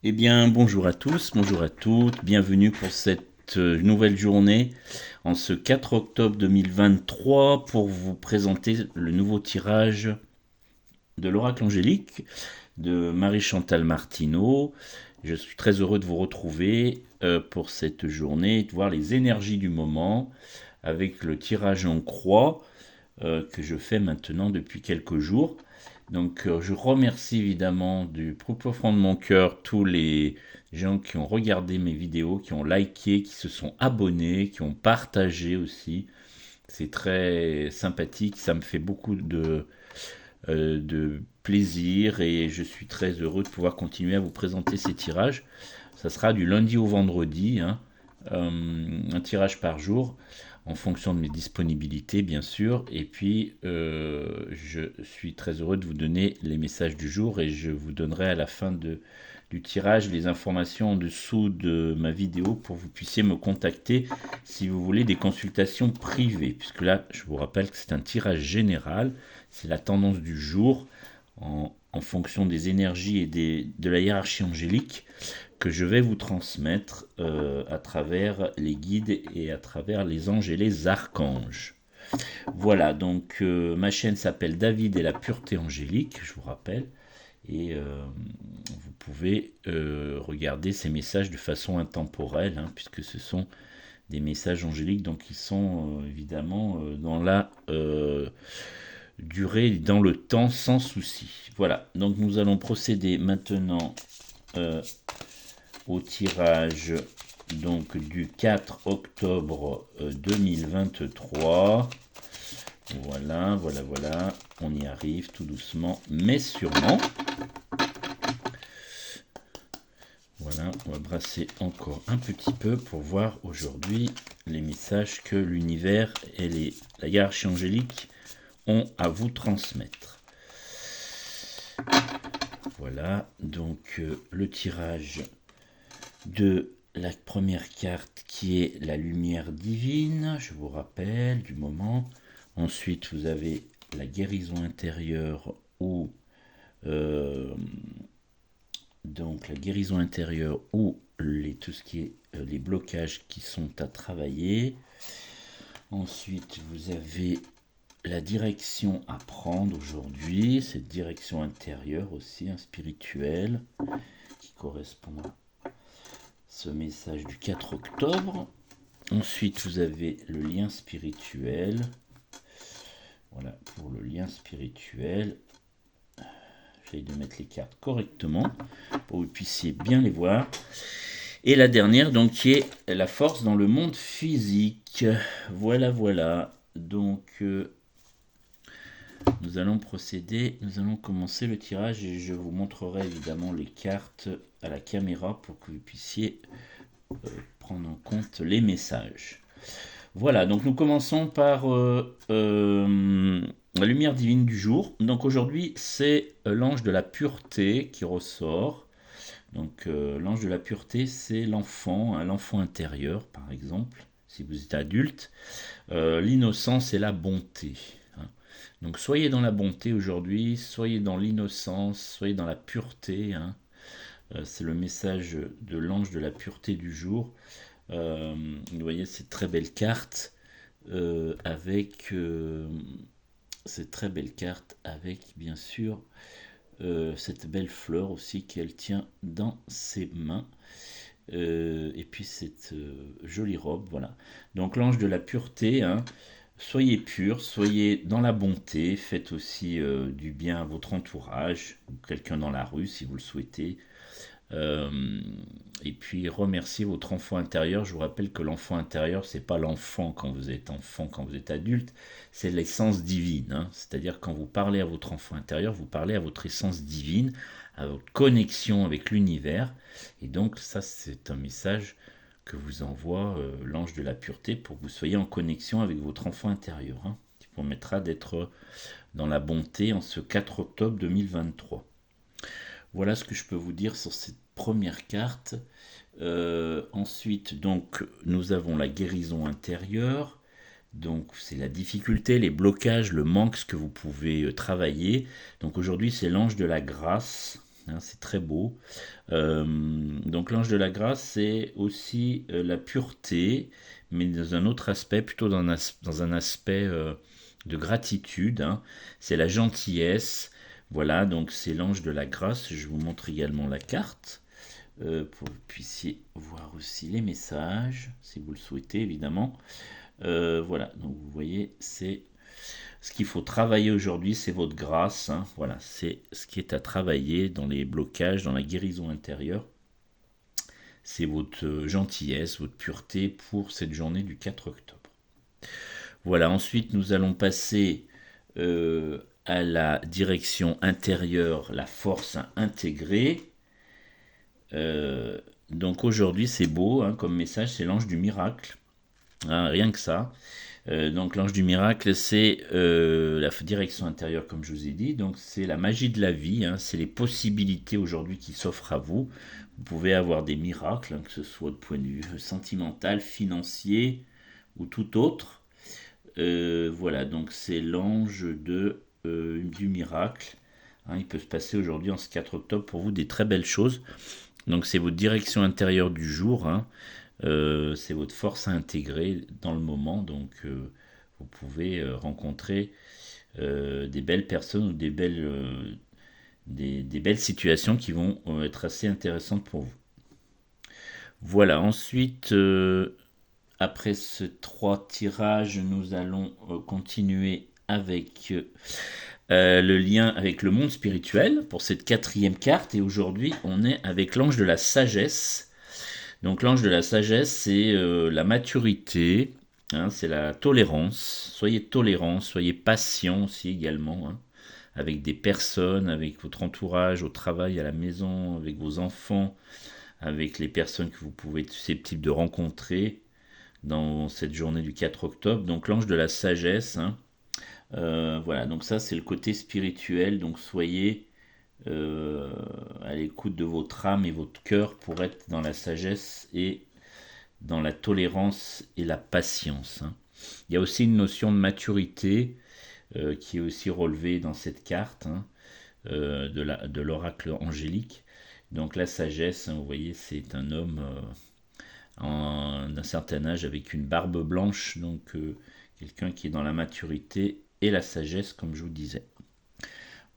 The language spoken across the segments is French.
Eh bien, bonjour à tous, bonjour à toutes, bienvenue pour cette nouvelle journée en ce 4 octobre 2023 pour vous présenter le nouveau tirage de l'Oracle Angélique de Marie-Chantal Martineau. Je suis très heureux de vous retrouver pour cette journée et de voir les énergies du moment avec le tirage en croix que je fais maintenant depuis quelques jours. Donc je remercie évidemment du plus profond de mon cœur tous les gens qui ont regardé mes vidéos, qui ont liké, qui se sont abonnés, qui ont partagé aussi. C'est très sympathique, ça me fait beaucoup de plaisir et je suis très heureux de pouvoir continuer à vous présenter ces tirages. Ça sera du lundi au vendredi, hein, un tirage par jour en fonction de mes disponibilités bien sûr. Et puis je suis très heureux de vous donner les messages du jour et je vous donnerai à la fin du tirage les informations en dessous de ma vidéo pour que vous puissiez me contacter si vous voulez des consultations privées, puisque là je vous rappelle que c'est un tirage général, c'est la tendance du jour en fonction des énergies et de la hiérarchie angélique que je vais vous transmettre à travers les guides et à travers les anges et les archanges. Voilà, donc ma chaîne s'appelle David et la pureté angélique, je vous rappelle, et vous pouvez regarder ces messages de façon intemporelle, hein, puisque ce sont des messages angéliques, donc ils sont évidemment dans la durée, dans le temps, sans souci. Voilà, donc nous allons procéder maintenant au tirage donc du 4 octobre 2023. Voilà, on y arrive tout doucement, mais sûrement. Voilà, on va brasser encore un petit peu pour voir aujourd'hui les messages que l'univers et la hiérarchie angélique ont à vous transmettre. Voilà, donc le tirage de la première carte qui est la lumière divine, je vous rappelle du moment. Ensuite, vous avez la guérison intérieure ou donc la guérison intérieure ou tout ce qui est les blocages qui sont à travailler. Ensuite, vous avez la direction à prendre aujourd'hui, cette direction intérieure aussi, spirituelle, qui correspond à ce message du 4 octobre. Ensuite, vous avez le lien spirituel. Voilà, pour le lien spirituel. J'essaye de mettre les cartes correctement pour que vous puissiez bien les voir. Et la dernière, donc, qui est la force dans le monde physique. Voilà. Donc, nous allons procéder, nous allons commencer le tirage et je vous montrerai évidemment les cartes à la caméra pour que vous puissiez prendre en compte les messages. Voilà, donc nous commençons par la lumière divine du jour. Donc aujourd'hui, c'est l'ange de la pureté qui ressort. Donc l'ange de la pureté, c'est l'enfant, hein, l'enfant intérieur par exemple, si vous êtes adulte. L'innocence et la bonté. Hein. Donc soyez dans la bonté aujourd'hui, soyez dans l'innocence, soyez dans la pureté. Hein. C'est le message de l'ange de la pureté du jour. Vous voyez cette très belle carte avec cette très belle carte avec bien sûr cette belle fleur aussi qu'elle tient dans ses mains. Et puis cette jolie robe, voilà. Donc l'ange de la pureté, hein, soyez pur, soyez dans la bonté, faites aussi du bien à votre entourage, ou quelqu'un dans la rue si vous le souhaitez. Et puis remerciez votre enfant intérieur. Je vous rappelle que l'enfant intérieur, c'est pas l'enfant quand vous êtes enfant, quand vous êtes adulte, c'est l'essence divine. Hein. C'est-à-dire quand vous parlez à votre enfant intérieur, vous parlez à votre essence divine, à votre connexion avec l'univers. Et donc ça, c'est un message que vous envoie l'ange de la pureté pour que vous soyez en connexion avec votre enfant intérieur, hein, qui vous permettra d'être dans la bonté en ce 4 octobre 2023. Voilà ce que je peux vous dire sur cette première carte. Ensuite, donc, nous avons la guérison intérieure. Donc, c'est la difficulté, les blocages, le manque, ce que vous pouvez travailler. Donc, aujourd'hui, c'est l'ange de la grâce. hein, c'est très beau. Donc l'ange de la grâce, c'est aussi la pureté, mais dans un autre aspect, plutôt dans un aspect de gratitude, hein. C'est la gentillesse. Voilà, donc c'est l'ange de la grâce. Je vous montre également la carte pour que vous puissiez voir aussi les messages, si vous le souhaitez évidemment. Voilà, donc vous voyez, c'est ce qu'il faut travailler aujourd'hui, c'est votre grâce, hein. Voilà, c'est ce qui est à travailler dans les blocages, dans la guérison intérieure. C'est votre gentillesse, votre pureté pour cette journée du 4 octobre. Voilà, ensuite nous allons passer à la direction intérieure, la force à intégrer. Donc aujourd'hui c'est beau, hein, comme message, c'est l'ange du miracle, hein, rien que ça. Donc l'ange du miracle, c'est la direction intérieure, comme je vous ai dit. Donc c'est la magie de la vie, hein, c'est les possibilités aujourd'hui qui s'offrent à vous. Vous pouvez avoir des miracles, hein, que ce soit de point de vue sentimental, financier ou tout autre. Voilà, donc c'est l'ange du miracle, hein. Il peut se passer aujourd'hui en ce 4 octobre pour vous des très belles choses. Donc c'est votre direction intérieure du jour, hein. C'est votre force à intégrer dans le moment. Donc vous pouvez rencontrer des belles personnes ou des belles situations qui vont être assez intéressantes pour vous. Voilà, ensuite, après ces 3 tirages, nous allons continuer avec le lien avec le monde spirituel pour cette 4e carte. Et aujourd'hui, on est avec l'ange de la sagesse. Donc l'ange de la sagesse, c'est la maturité, hein, c'est la tolérance. Soyez tolérants, soyez patients aussi également, hein, avec des personnes, avec votre entourage, au travail, à la maison, avec vos enfants, avec les personnes que vous pouvez être susceptibles de rencontrer dans cette journée du 4 octobre. Donc l'ange de la sagesse, hein, voilà, donc ça c'est le côté spirituel, donc soyez à l'écoute de votre âme et votre cœur pour être dans la sagesse et dans la tolérance et la patience, hein. Il y a aussi une notion de maturité qui est aussi relevée dans cette carte, hein, de l'oracle angélique. Donc la sagesse, hein, vous voyez, c'est un homme d'un certain âge avec une barbe blanche, donc quelqu'un qui est dans la maturité et la sagesse, comme je vous disais.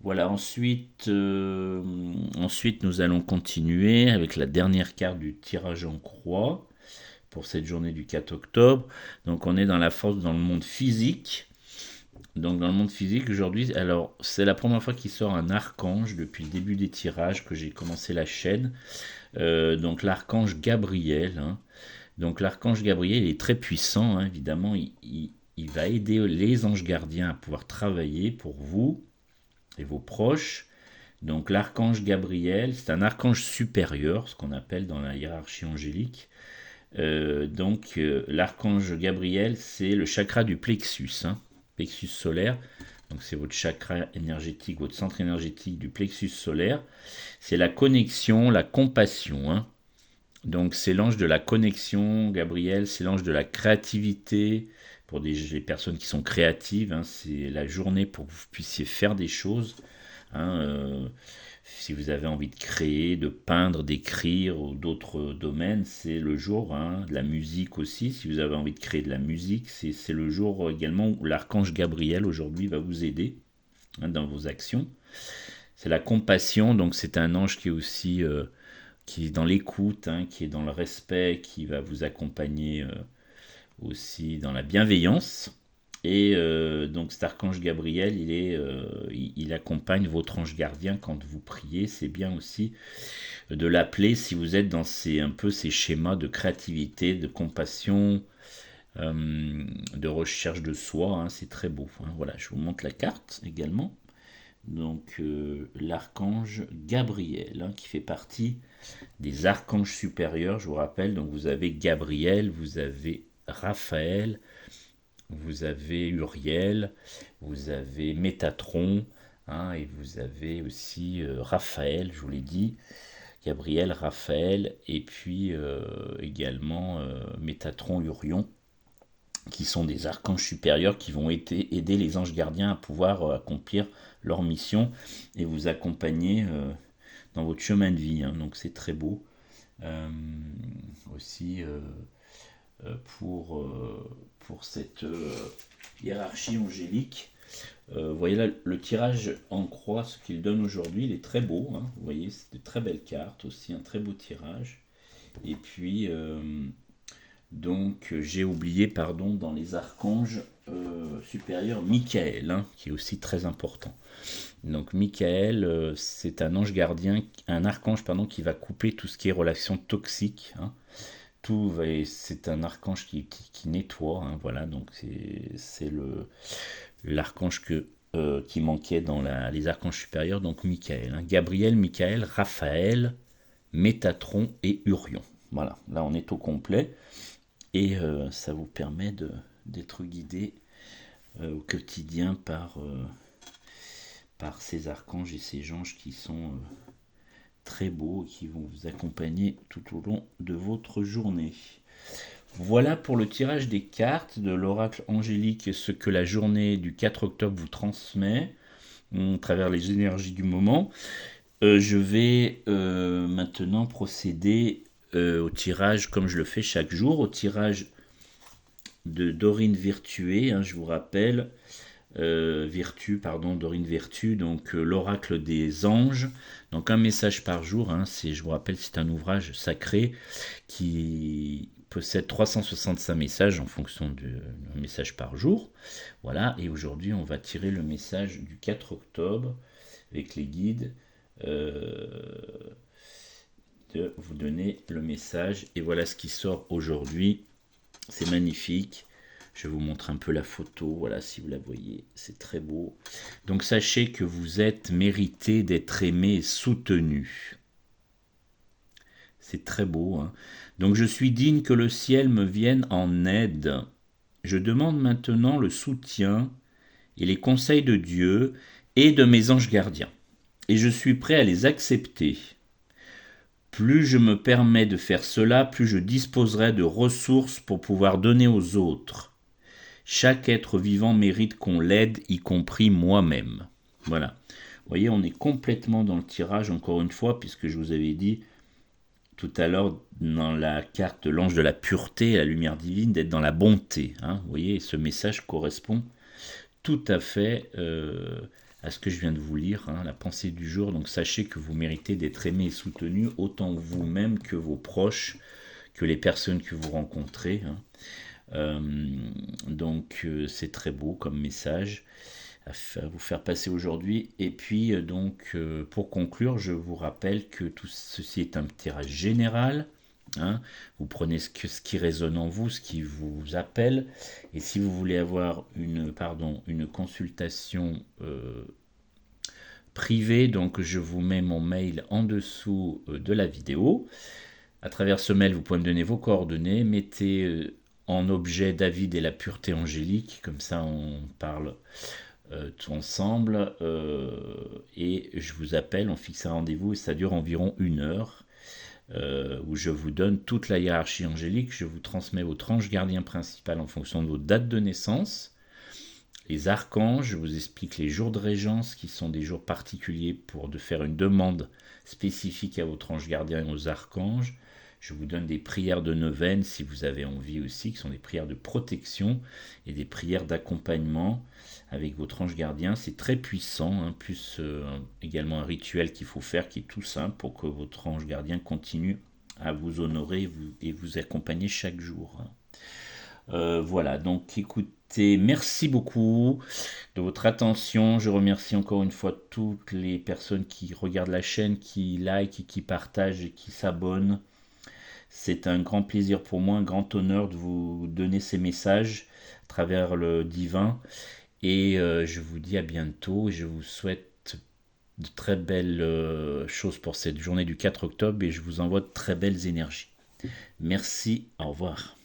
Voilà, ensuite nous allons continuer avec la dernière carte du tirage en croix pour cette journée du 4 octobre. Donc on est dans la force dans le monde physique. Donc dans le monde physique aujourd'hui, alors c'est la première fois qu'il sort un archange depuis le début des tirages que j'ai commencé la chaîne. Donc l'archange Gabriel, hein. Donc l'archange Gabriel est très puissant, hein, évidemment, il va aider les anges gardiens à pouvoir travailler pour vous et vos proches. Donc l'archange Gabriel, c'est un archange supérieur, ce qu'on appelle dans la hiérarchie angélique. L'archange Gabriel, c'est le chakra du plexus, hein, plexus solaire. Donc c'est votre chakra énergétique, votre centre énergétique du plexus solaire. C'est la connexion, la compassion, hein. Donc c'est l'ange de la connexion, Gabriel, c'est l'ange de la créativité, pour les personnes qui sont créatives, hein, c'est la journée pour que vous puissiez faire des choses, hein, si vous avez envie de créer, de peindre, d'écrire ou d'autres domaines, c'est le jour, hein, de la musique aussi, si vous avez envie de créer de la musique, c'est le jour également où l'archange Gabriel aujourd'hui va vous aider, hein, dans vos actions. C'est la compassion, donc c'est un ange qui est aussi qui est dans l'écoute, hein, qui est dans le respect, qui va vous accompagner aussi dans la bienveillance. Et donc cet archange Gabriel, il accompagne votre ange gardien quand vous priez. C'est bien aussi de l'appeler si vous êtes dans un peu ces schémas de créativité, de compassion, de recherche de soi, hein, c'est très beau, hein. Voilà, je vous montre la carte également. Donc l'archange Gabriel, hein, qui fait partie des archanges supérieurs, je vous rappelle. Donc vous avez Gabriel, vous avez Raphaël, vous avez Uriel, vous avez Métatron, hein, et vous avez aussi Raphaël, je vous l'ai dit, Gabriel, Raphaël, et puis également Métatron, Urion, qui sont des archanges supérieurs qui vont aider les anges gardiens à pouvoir accomplir leur mission et vous accompagner dans votre chemin de vie, hein. Donc c'est très beau. Aussi pour cette hiérarchie angélique. Vous voyez là, le tirage en croix, ce qu'il donne aujourd'hui, il est très beau, hein. Vous voyez, c'est de très belles cartes aussi, un très beau tirage. Et puis, donc, j'ai oublié, pardon, dans les archanges supérieurs, Michael, hein, qui est aussi très important. Donc, Michael, c'est un ange gardien, un archange, pardon, qui va couper tout ce qui est relations toxiques, hein. C'est un archange qui nettoie, hein, voilà, donc c'est l'archange qui manquait dans les archanges supérieurs, donc Michael, hein. Gabriel, Michael, Raphaël, Métatron et Urion. Voilà, là on est au complet et ça vous permet d'être guidé au quotidien par ces archanges et ces anges qui sont très beaux et qui vont vous accompagner tout au long de votre journée. Voilà pour le tirage des cartes de l'oracle angélique, ce que la journée du 4 octobre vous transmet à travers les énergies du moment. Je vais maintenant procéder au tirage, comme je le fais chaque jour, au tirage de Dorine Virtué, hein, je vous rappelle, Dorine Vertu, donc l'oracle des anges, donc un message par jour, hein, je vous rappelle, c'est un ouvrage sacré qui possède 365 messages en fonction du message par jour. Voilà, et aujourd'hui on va tirer le message du 4 octobre avec les guides, de vous donner le message. Et voilà ce qui sort aujourd'hui, c'est magnifique. Je vous montre un peu la photo, voilà, si vous la voyez, c'est très beau. Donc sachez que vous êtes mérité d'être aimé et soutenu. C'est très beau, hein. Donc je suis digne que le ciel me vienne en aide. Je demande maintenant le soutien et les conseils de Dieu et de mes anges gardiens. Et je suis prêt à les accepter. Plus je me permets de faire cela, plus je disposerai de ressources pour pouvoir donner aux autres. Chaque être vivant mérite qu'on l'aide, y compris moi-même. Voilà. Vous voyez, on est complètement dans le tirage, encore une fois, puisque je vous avais dit tout à l'heure, dans la carte de l'ange de la pureté et la lumière divine, d'être dans la bonté, hein. Vous voyez, ce message correspond tout à fait à ce que je viens de vous lire, hein, la pensée du jour. Donc sachez que vous méritez d'être aimé et soutenu, autant vous-même que vos proches, que les personnes que vous rencontrez, hein. Donc c'est très beau comme message à vous faire passer aujourd'hui. Et puis pour conclure, je vous rappelle que tout ceci est un tirage général, hein. Vous prenez ce qui résonne en vous, ce qui vous appelle, et si vous voulez avoir une consultation privée, donc je vous mets mon mail en dessous de la vidéo. À travers ce mail, vous pouvez me donner vos coordonnées, mettez en objet David et la pureté angélique, comme ça on parle tout ensemble, et je vous appelle, on fixe un rendez-vous et ça dure environ 1 heure, où je vous donne toute la hiérarchie angélique, je vous transmets votre ange gardien principal en fonction de votre date de naissance, les archanges, je vous explique les jours de régence qui sont des jours particuliers de faire une demande spécifique à votre ange gardien et aux archanges. Je vous donne des prières de neuvaine si vous avez envie aussi, qui sont des prières de protection et des prières d'accompagnement avec votre ange gardien. C'est très puissant, hein, plus également un rituel qu'il faut faire qui est tout simple pour que votre ange gardien continue à vous honorer et vous accompagner chaque jour. Voilà, donc écoutez, merci beaucoup de votre attention. Je remercie encore une fois toutes les personnes qui regardent la chaîne, qui like et qui partagent et qui s'abonnent. C'est un grand plaisir pour moi, un grand honneur de vous donner ces messages à travers le divin. Et je vous dis à bientôt. Je vous souhaite de très belles choses pour cette journée du 4 octobre et je vous envoie de très belles énergies. Merci, au revoir.